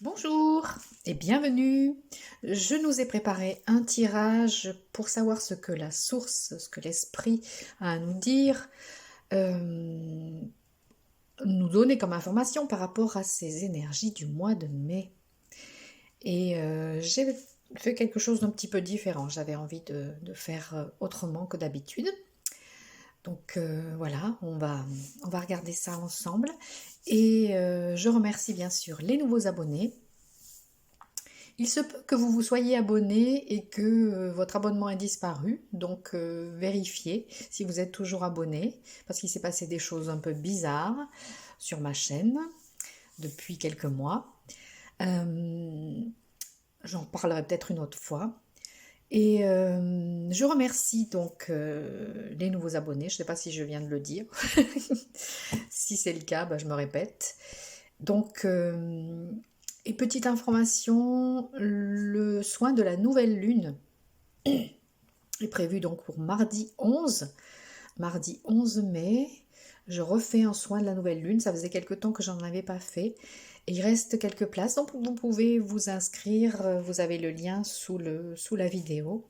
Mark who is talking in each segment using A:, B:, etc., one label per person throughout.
A: Bonjour et bienvenue. Je nous ai préparé un tirage pour savoir ce que la source, ce que l'esprit a à nous dire, euh, nous donner comme information par rapport à ces énergies du mois de mai. Et j'ai fait quelque chose d'un petit peu différent. J'avais envie de faire autrement que d'habitude. Donc voilà, on va regarder ça ensemble. Et je remercie bien sûr les nouveaux abonnés. Il se peut que vous vous soyez abonné et que votre abonnement ait disparu, donc vérifiez si vous êtes toujours abonné, parce qu'il s'est passé des choses un peu bizarres sur ma chaîne depuis quelques mois. Euh, J'en parlerai peut-être une autre fois. Et je remercie donc les nouveaux abonnés, je ne sais pas si je viens de le dire. Si c'est le cas, bah, je me répète. Donc, et petite information, le soin de la nouvelle lune est prévu donc pour mardi 11 mai. Je refais un soin de la nouvelle lune, ça faisait quelque temps que j'en avais pas fait. Et il reste quelques places, donc vous pouvez vous inscrire, vous avez le lien sous la vidéo.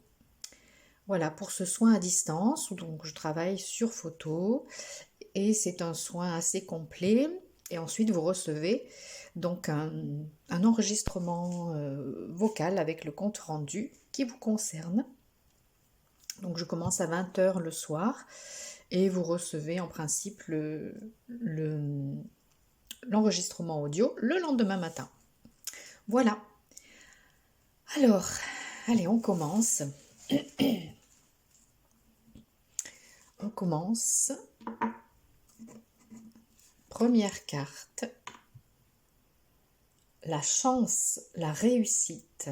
A: Voilà, pour ce soin à distance, donc je travaille sur photo et c'est un soin assez complet. Et ensuite, vous recevez donc un enregistrement vocal avec le compte rendu qui vous concerne. Donc je commence à 20 h le soir et vous recevez en principe l'enregistrement audio le lendemain matin. Voilà. Alors, allez, on commence. On commence. Première carte. La chance, la réussite.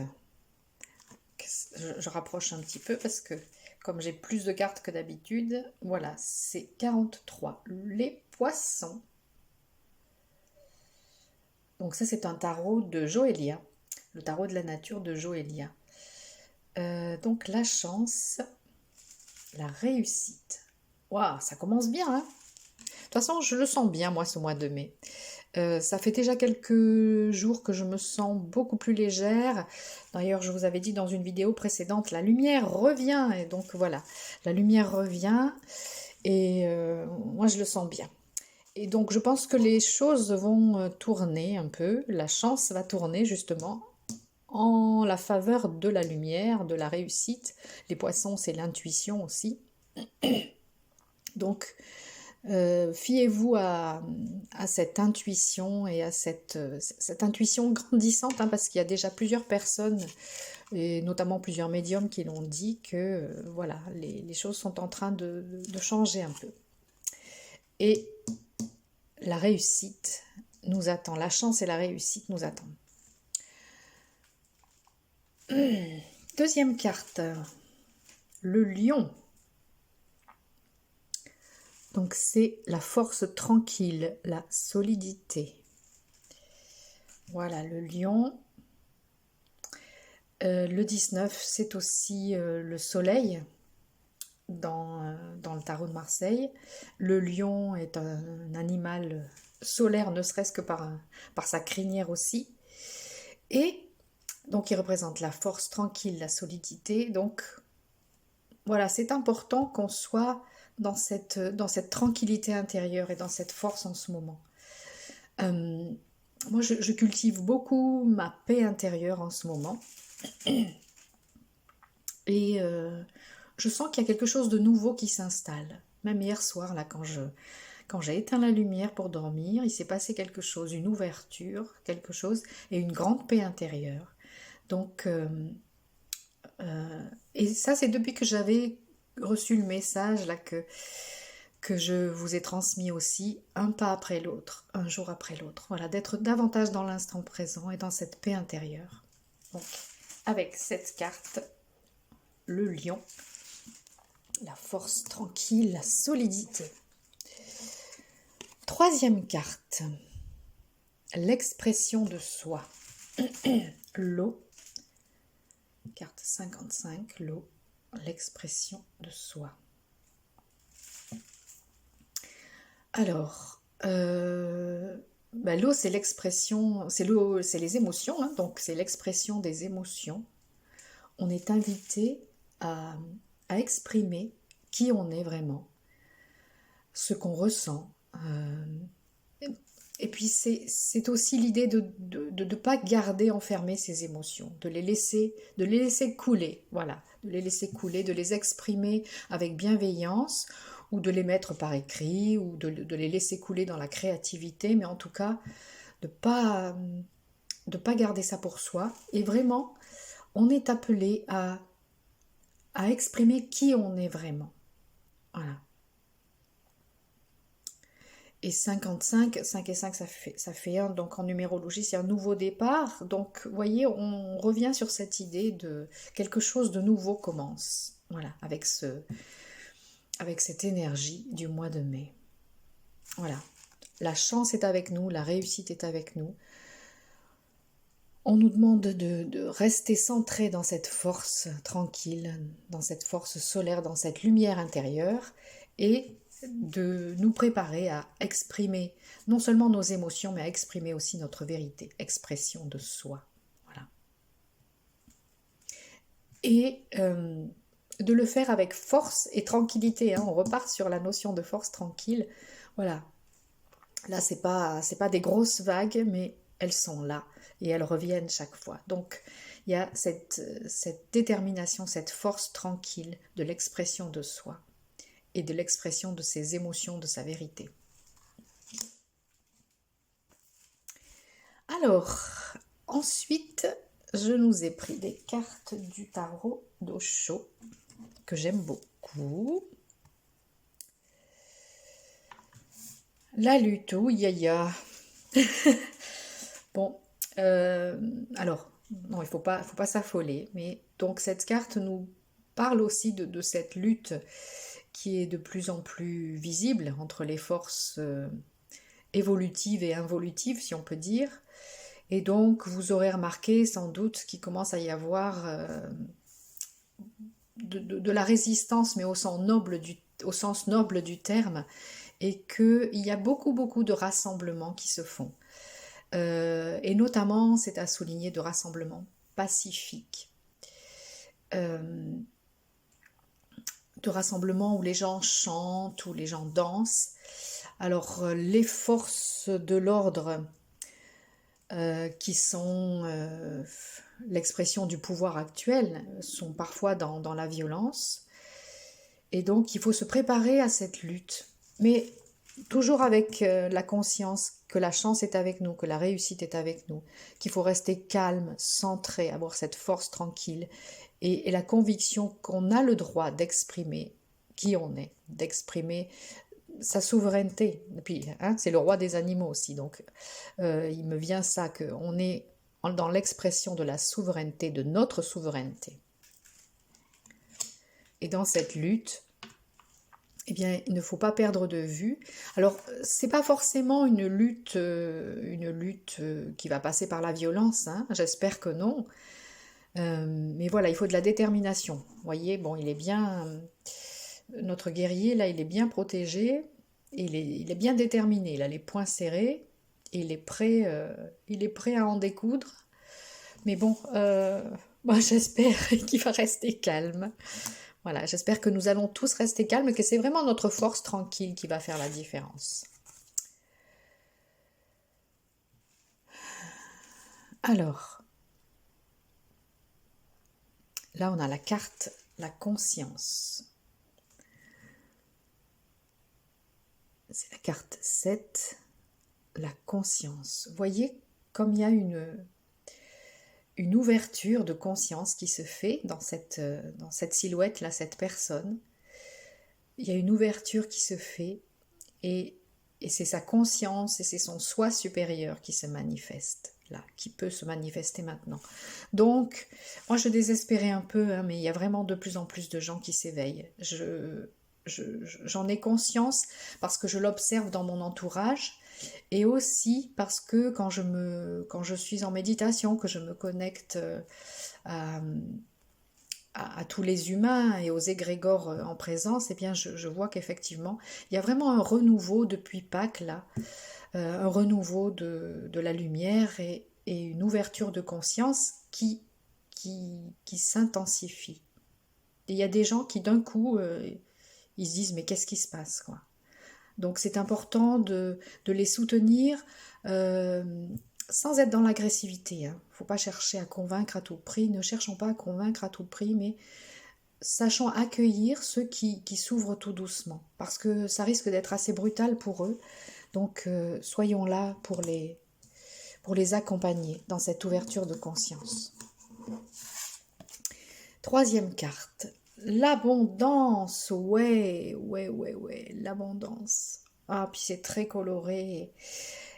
A: Je rapproche un petit peu parce que comme j'ai plus de cartes que d'habitude, voilà, c'est 43. Les poissons. Donc ça, c'est un tarot de Joélia, le tarot de la nature de Joélia. Donc la chance, la réussite. Waouh, ça commence bien, hein? De toute façon, je le sens bien, moi, ce mois de mai. Ça fait déjà quelques jours que je me sens beaucoup plus légère. D'ailleurs, je vous avais dit dans une vidéo précédente, la lumière revient. Et donc voilà, la lumière revient et moi je le sens bien. Et donc je pense que les choses vont tourner un peu. La chance va tourner justement en la faveur de la lumière, de la réussite. Les poissons, c'est l'intuition aussi. Donc fiez-vous à cette intuition et à cette intuition grandissante, hein, parce qu'il y a déjà plusieurs personnes, et notamment plusieurs médiums, qui l'ont dit que voilà, les choses sont en train de changer un peu. Et la réussite nous attend, la chance et la réussite nous attendent. Deuxième carte, le lion. Donc c'est la force tranquille, la solidité. Voilà, le lion. Le 19, c'est aussi le soleil dans le tarot de Marseille. Le lion est un animal solaire, ne serait-ce que par sa crinière aussi. Et donc il représente la force tranquille, la solidité. Donc voilà, c'est important qu'on soit dans cette tranquillité intérieure et dans cette force en ce moment. Euh, Moi, je cultive beaucoup ma paix intérieure en ce moment. Et je sens qu'il y a quelque chose de nouveau qui s'installe. Même hier soir, là, quand j'ai éteint la lumière pour dormir, il s'est passé quelque chose, une ouverture, quelque chose, et une grande paix intérieure. Donc, et ça, c'est depuis que j'avais reçu le message là que je vous ai transmis aussi, un pas après l'autre, un jour après l'autre. Voilà, d'être davantage dans l'instant présent et dans cette paix intérieure. Donc, avec cette carte, le lion, la force tranquille, la solidité. Troisième carte, l'expression de soi. L'eau, carte 55, l'eau, l'expression de soi. Alors, ben, l'eau, c'est l'expression, c'est l'eau, c'est les émotions, hein, donc c'est l'expression des émotions. On est invité à, à exprimer qui on est vraiment, ce qu'on ressent. Et puis c'est aussi l'idée de ne pas garder enfermées ces émotions, de les laisser couler, voilà, de les laisser couler, de les exprimer avec bienveillance, ou de les mettre par écrit, ou de les laisser couler dans la créativité, mais en tout cas, de pas garder ça pour soi. Et vraiment, on est appelé à exprimer qui on est vraiment. Voilà. Et 55, 5 et 5, ça fait 1, donc en numérologie, c'est un nouveau départ. Donc, vous voyez, on revient sur cette idée de quelque chose de nouveau commence. Voilà, avec cette énergie du mois de mai. Voilà, la chance est avec nous, la réussite est avec nous. On nous demande de rester centré dans cette force tranquille, dans cette force solaire, dans cette lumière intérieure, et de nous préparer à exprimer non seulement nos émotions, mais à exprimer aussi notre vérité, expression de soi. Voilà. Et de le faire avec force et tranquillité, hein. On repart sur la notion de force tranquille. Voilà. Là, c'est pas des grosses vagues, mais elles sont là et elles reviennent chaque fois. Donc, il y a cette détermination, cette force tranquille de l'expression de soi et de l'expression de ses émotions, de sa vérité. Alors, ensuite, je nous ai pris des cartes du tarot d'Osho que j'aime beaucoup. La lutte, oui, yaya. Bon, alors, non, il faut pas s'affoler, mais donc cette carte nous parle aussi de cette lutte qui est de plus en plus visible entre les forces évolutives et involutives, si on peut dire. Et donc, vous aurez remarqué sans doute qu'il commence à y avoir de la résistance, mais au sens noble du terme, et qu'il y a beaucoup de rassemblements qui se font. Et notamment, c'est à souligner, de rassemblements pacifiques, euh, de rassemblements où les gens chantent, où les gens dansent. Alors, les forces de l'ordre, qui sont l'expression du pouvoir actuel, sont parfois dans la violence. Et donc, il faut se préparer à cette lutte. Mais toujours avec la conscience que la chance est avec nous, que la réussite est avec nous, qu'il faut rester calme, centré, avoir cette force tranquille et la conviction qu'on a le droit d'exprimer qui on est, d'exprimer sa souveraineté. Et puis, hein, c'est le roi des animaux aussi, donc il me vient ça, qu'on est dans l'expression de la souveraineté, de notre souveraineté. Et dans cette lutte, eh bien, il ne faut pas perdre de vue. Alors, c'est pas forcément une lutte qui va passer par la violence, hein, j'espère que non. Mais voilà, il faut de la détermination. Vous voyez, bon, il est bien, notre guerrier, là, il est bien protégé, et il est bien déterminé, il a les poings serrés, et il est prêt à en découdre. Mais bon, moi, j'espère qu'il va rester calme. Voilà, j'espère que nous allons tous rester calmes et que c'est vraiment notre force tranquille qui va faire la différence. Alors, là on a la carte, la conscience. C'est la carte 7, la conscience. Vous voyez comme il y a une ouverture de conscience qui se fait dans cette silhouette-là, cette personne. Il y a une ouverture qui se fait et c'est sa conscience et c'est son soi supérieur qui se manifeste là, qui peut se manifester maintenant. Donc, moi je désespérais un peu, hein, mais il y a vraiment de plus en plus de gens qui s'éveillent. J'en ai conscience parce que je l'observe dans mon entourage et aussi parce que quand je suis en méditation, que je me connecte à, à tous les humains et aux égrégores en présence, eh bien je vois qu'effectivement, il y a vraiment un renouveau depuis Pâques là, un renouveau de la lumière et une ouverture de conscience qui s'intensifie. Et il y a des gens qui d'un coup, ils se disent mais qu'est-ce qui se passe quoi. Donc c'est important de les soutenir euh, sans être dans l'agressivité. Hein. Faut pas chercher à convaincre à tout prix, ne cherchons pas à convaincre à tout prix, mais sachant accueillir ceux qui s'ouvrent tout doucement, parce que ça risque d'être assez brutal pour eux. Donc soyons là pour les accompagner dans cette ouverture de conscience. Troisième carte, l'abondance. Ouais, l'abondance. Ah, puis c'est très coloré.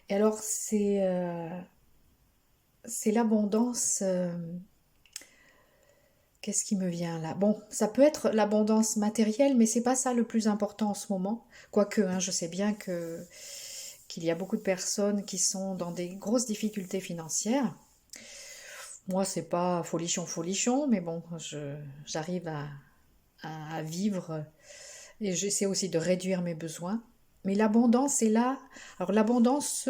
A: Et alors, c'est l'abondance. Qu'est-ce qui me vient là? Bon, ça peut être l'abondance matérielle, mais c'est pas ça le plus important en ce moment. Quoique, hein, je sais bien qu'il y a beaucoup de personnes qui sont dans des grosses difficultés financières. Moi, c'est pas folichon, mais bon, j'arrive à vivre et j'essaie aussi de réduire mes besoins. Mais l'abondance est là. Alors l'abondance,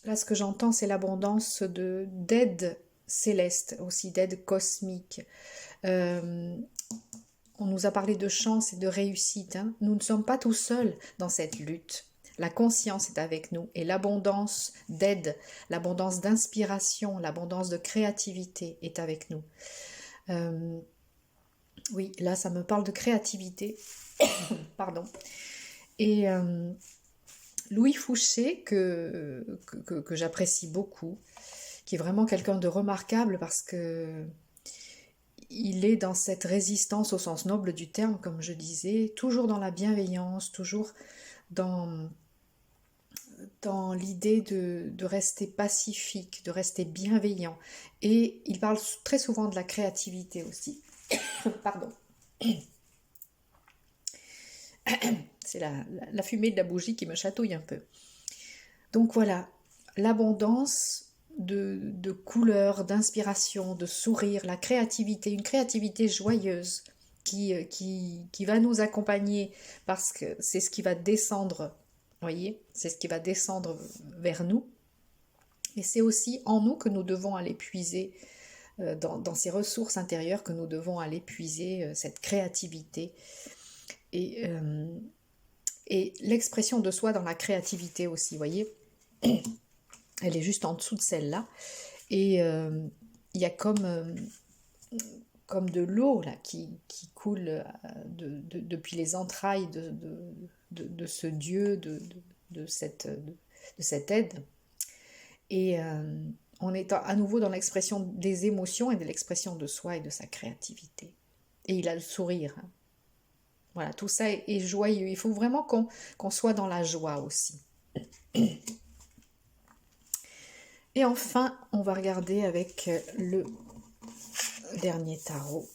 A: là ce que j'entends, c'est l'abondance d'aide céleste, aussi d'aide cosmique. Euh, on nous a parlé de chance et de réussite. Hein. Nous ne sommes pas tout seuls dans cette lutte. La conscience est avec nous et l'abondance d'aide, l'abondance d'inspiration, l'abondance de créativité est avec nous. Euh, oui, là, ça me parle de créativité. Pardon. Et Louis Fouché, que j'apprécie beaucoup, qui est vraiment quelqu'un de remarquable parce que il est dans cette résistance au sens noble du terme, comme je disais, toujours dans la bienveillance, toujours dans, dans l'idée de rester pacifique, de rester bienveillant. Et il parle très souvent de la créativité aussi. Pardon. C'est la fumée de la bougie qui me chatouille un peu. Donc voilà, l'abondance de couleurs, d'inspiration, de sourires, la créativité, une créativité joyeuse qui va nous accompagner parce que c'est ce qui va descendre, voyez, c'est ce qui va descendre vers nous. Et c'est aussi en nous que nous devons aller puiser, dans ces ressources intérieures que nous devons aller puiser cette créativité. Et, euh, et l'expression de soi dans la créativité aussi, voyez. Elle est juste en dessous de celle-là. Et il y a comme de l'eau là qui coule depuis les entrailles de ce Dieu, de cette aide. Et on est à nouveau dans l'expression des émotions et de l'expression de soi et de sa créativité. Et il a le sourire. Hein. Voilà, tout ça est joyeux. Il faut vraiment qu'on soit dans la joie aussi. Et enfin, on va regarder avec le dernier tarot,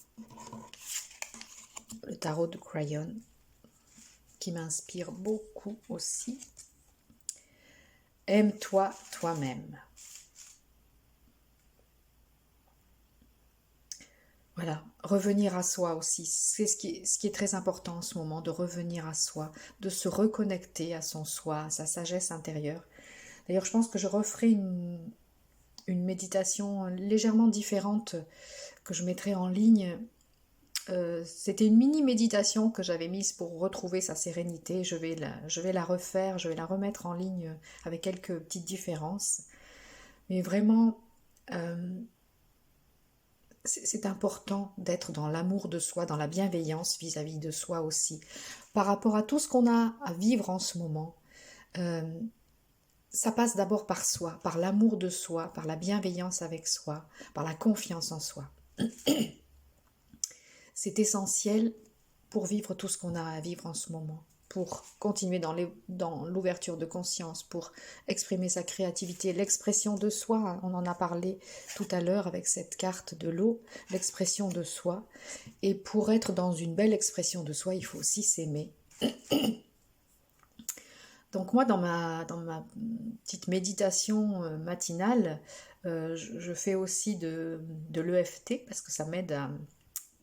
A: le tarot de Crayon, qui m'inspire beaucoup aussi. Aime-toi toi-même. Voilà, revenir à soi aussi, c'est ce qui est très important en ce moment, de revenir à soi, de se reconnecter à son soi, à sa sagesse intérieure. D'ailleurs, je pense que je referai une méditation légèrement différente que je mettrai en ligne. C'était une mini méditation que j'avais mise pour retrouver sa sérénité. Je vais la refaire, je vais la remettre en ligne avec quelques petites différences. Mais vraiment, c'est important d'être dans l'amour de soi, dans la bienveillance vis-à-vis de soi aussi. Par rapport à tout ce qu'on a à vivre en ce moment, ça passe d'abord par soi, par l'amour de soi, par la bienveillance avec soi, par la confiance en soi. C'est essentiel pour vivre tout ce qu'on a à vivre en ce moment, pour continuer dans l'ouverture de conscience, pour exprimer sa créativité, l'expression de soi. On en a parlé tout à l'heure avec cette carte de l'eau, l'expression de soi. Et pour être dans une belle expression de soi, il faut aussi s'aimer. Donc moi, dans ma petite méditation matinale, je fais aussi de l'EFT parce que ça m'aide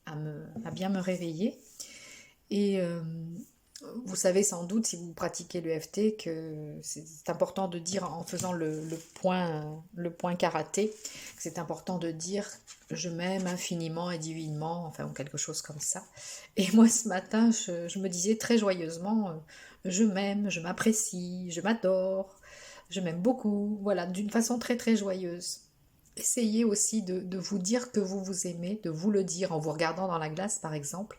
A: à bien me réveiller. Et Vous savez sans doute, si vous pratiquez l'EFT, que c'est important de dire en faisant le point karaté, c'est important de dire je m'aime infiniment et divinement, enfin ou quelque chose comme ça. Et moi ce matin, je me disais très joyeusement, je m'aime, je m'apprécie, je m'adore, je m'aime beaucoup, voilà, d'une façon très très joyeuse. Essayez aussi de vous dire que vous vous aimez, de vous le dire en vous regardant dans la glace par exemple,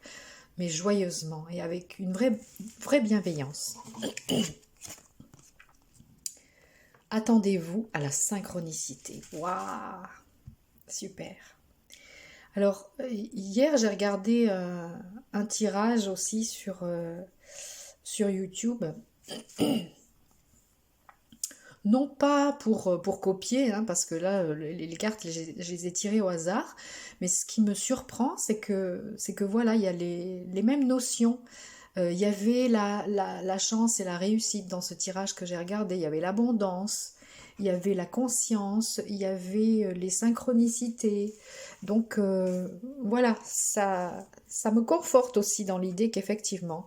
A: mais joyeusement et avec une vraie bienveillance. Attendez-vous à la synchronicité. Waouh, super. Alors, hier, j'ai regardé un tirage aussi sur YouTube. Non pas pour copier, hein, parce que là, les cartes, je les ai tirées au hasard, mais ce qui me surprend, c'est que voilà, il y a les mêmes notions. Il y avait la chance et la réussite dans ce tirage que j'ai regardé, il y avait l'abondance, il y avait la conscience, il y avait les synchronicités. Donc voilà, ça me conforte aussi dans l'idée qu'effectivement,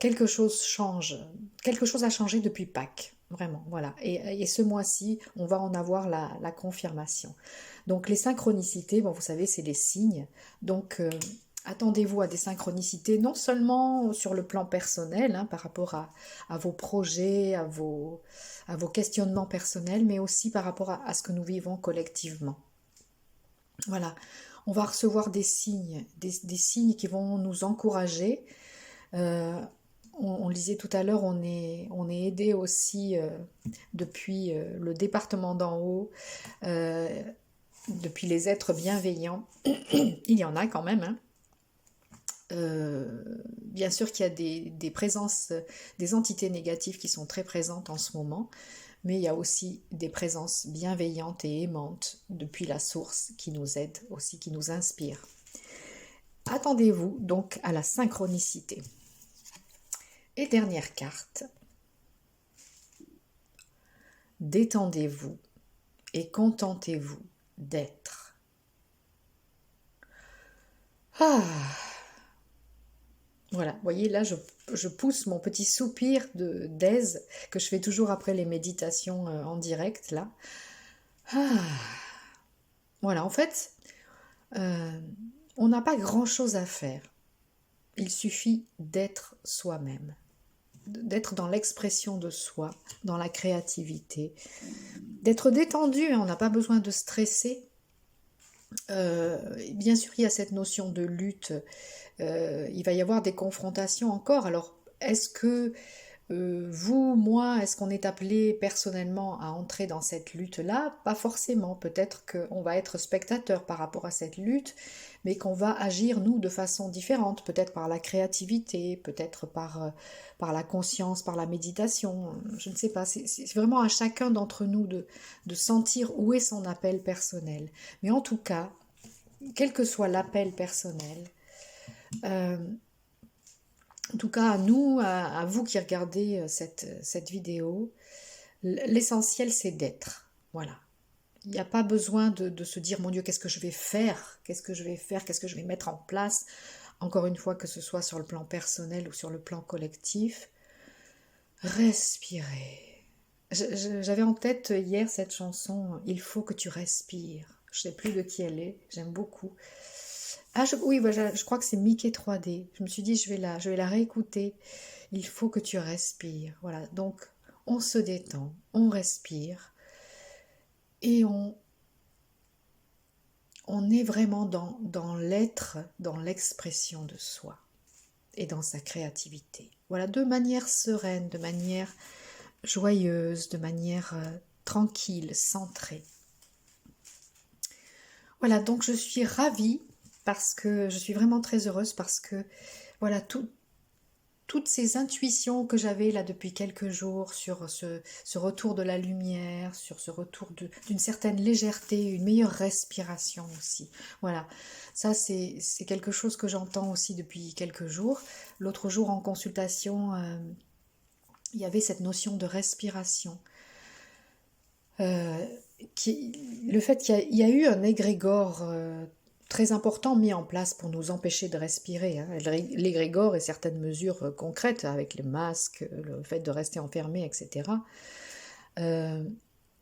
A: quelque chose change, quelque chose a changé depuis Pâques, vraiment, voilà. Et ce mois-ci, on va en avoir la confirmation. Donc les synchronicités, bon, vous savez, c'est les signes. Donc attendez-vous à des synchronicités, non seulement sur le plan personnel, hein, par rapport à vos projets, à vos questionnements personnels, mais aussi par rapport à ce que nous vivons collectivement. Voilà, on va recevoir des signes, des signes qui vont nous encourager. Euh, on le disait tout à l'heure, on est aidé aussi depuis le département d'en haut, euh, depuis les êtres bienveillants. Il y en a quand même, hein. Bien sûr qu'il y a des présences, des entités négatives qui sont très présentes en ce moment, mais il y a aussi des présences bienveillantes et aimantes depuis la source qui nous aident aussi, qui nous inspirent. Attendez-vous donc à la synchronicité. Et dernière carte, détendez-vous et contentez-vous d'être. Ah, voilà, vous voyez, là, je pousse mon petit soupir d'aise que je fais toujours après les méditations en direct, là. Ah, voilà, en fait, euh, on n'a pas grand-chose à faire. Il suffit d'être soi-même, d'être dans l'expression de soi, dans la créativité, d'être détendu, hein, on n'a pas besoin de stresser. Bien sûr, il y a cette notion de lutte. Il va y avoir des confrontations encore. Alors, est-ce que vous, moi, est-ce qu'on est appelé personnellement à entrer dans cette lutte-là? Pas forcément. Peut-être qu'on va être spectateur par rapport à cette lutte, mais qu'on va agir, nous, de façon différente. Peut-être par la créativité, peut-être par la conscience, par la méditation. Je ne sais pas. C'est vraiment à chacun d'entre nous de sentir où est son appel personnel. Mais en tout cas, quel que soit l'appel personnel, euh, en tout cas, à nous, à vous qui regardez cette vidéo, l'essentiel c'est d'être. Voilà. Il n'y a pas besoin de se dire, mon Dieu, qu'est-ce que je vais faire? Qu'est-ce que je vais faire? Qu'est-ce que je vais mettre en place? Encore une fois, que ce soit sur le plan personnel ou sur le plan collectif. Respirez. J'avais en tête hier cette chanson, Il faut que tu respires. Je ne sais plus de qui elle est, j'aime beaucoup. Ah, oui, bah, je crois que c'est Mickey 3D. Je me suis dit, je vais la réécouter. Il faut que tu respires. Voilà, donc on se détend, on respire et on est vraiment dans l'être, dans l'expression de soi et dans sa créativité. Voilà, de manière sereine, de manière joyeuse, de manière tranquille, centrée. Voilà, donc je suis ravie parce que je suis vraiment très heureuse parce que voilà, toutes ces intuitions que j'avais là depuis quelques jours sur ce retour de la lumière, sur ce retour d'une certaine légèreté, une meilleure respiration aussi. Voilà, ça c'est quelque chose que j'entends aussi depuis quelques jours. L'autre jour en consultation, il y avait cette notion de respiration. Le fait qu'il y a eu un égrégore très importants mis en place pour nous empêcher de respirer, hein. L'égrégore et certaines mesures concrètes avec les masques, le fait de rester enfermé, etc. Euh,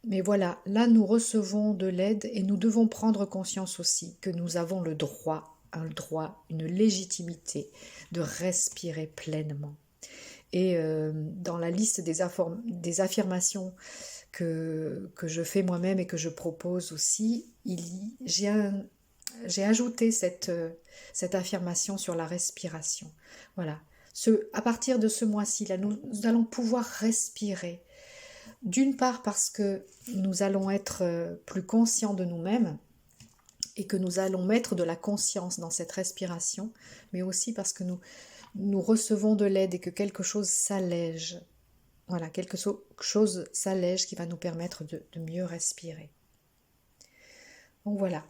A: mais voilà, là nous recevons de l'aide et nous devons prendre conscience aussi que nous avons le droit, un droit, une légitimité de respirer pleinement. Et dans la liste des affirmations que je fais moi-même et que je propose aussi, j'ai ajouté cette affirmation sur la respiration. Voilà. À partir de ce mois-ci, là, nous allons pouvoir respirer. D'une part parce que nous allons être plus conscients de nous-mêmes et que nous allons mettre de la conscience dans cette respiration, mais aussi parce que nous recevons de l'aide et que quelque chose s'allège. Voilà, quelque chose s'allège qui va nous permettre de mieux respirer. Donc voilà,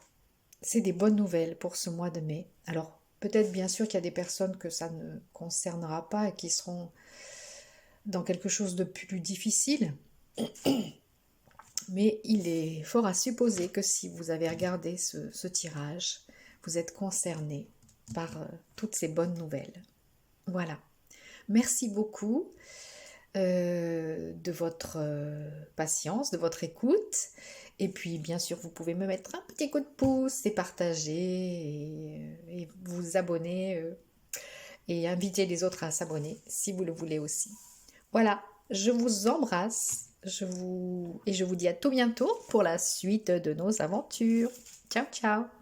A: c'est des bonnes nouvelles pour ce mois de mai. Alors, peut-être bien sûr qu'il y a des personnes que ça ne concernera pas et qui seront dans quelque chose de plus difficile. Mais il est fort à supposer que si vous avez regardé ce tirage, vous êtes concerné par toutes ces bonnes nouvelles. Voilà. Merci beaucoup de votre patience, de votre écoute. Et puis, bien sûr, vous pouvez me mettre un petit coup de pouce et partager et vous abonner et inviter les autres à s'abonner si vous le voulez aussi. Voilà, je vous embrasse et je vous dis à tout bientôt pour la suite de nos aventures. Ciao, ciao!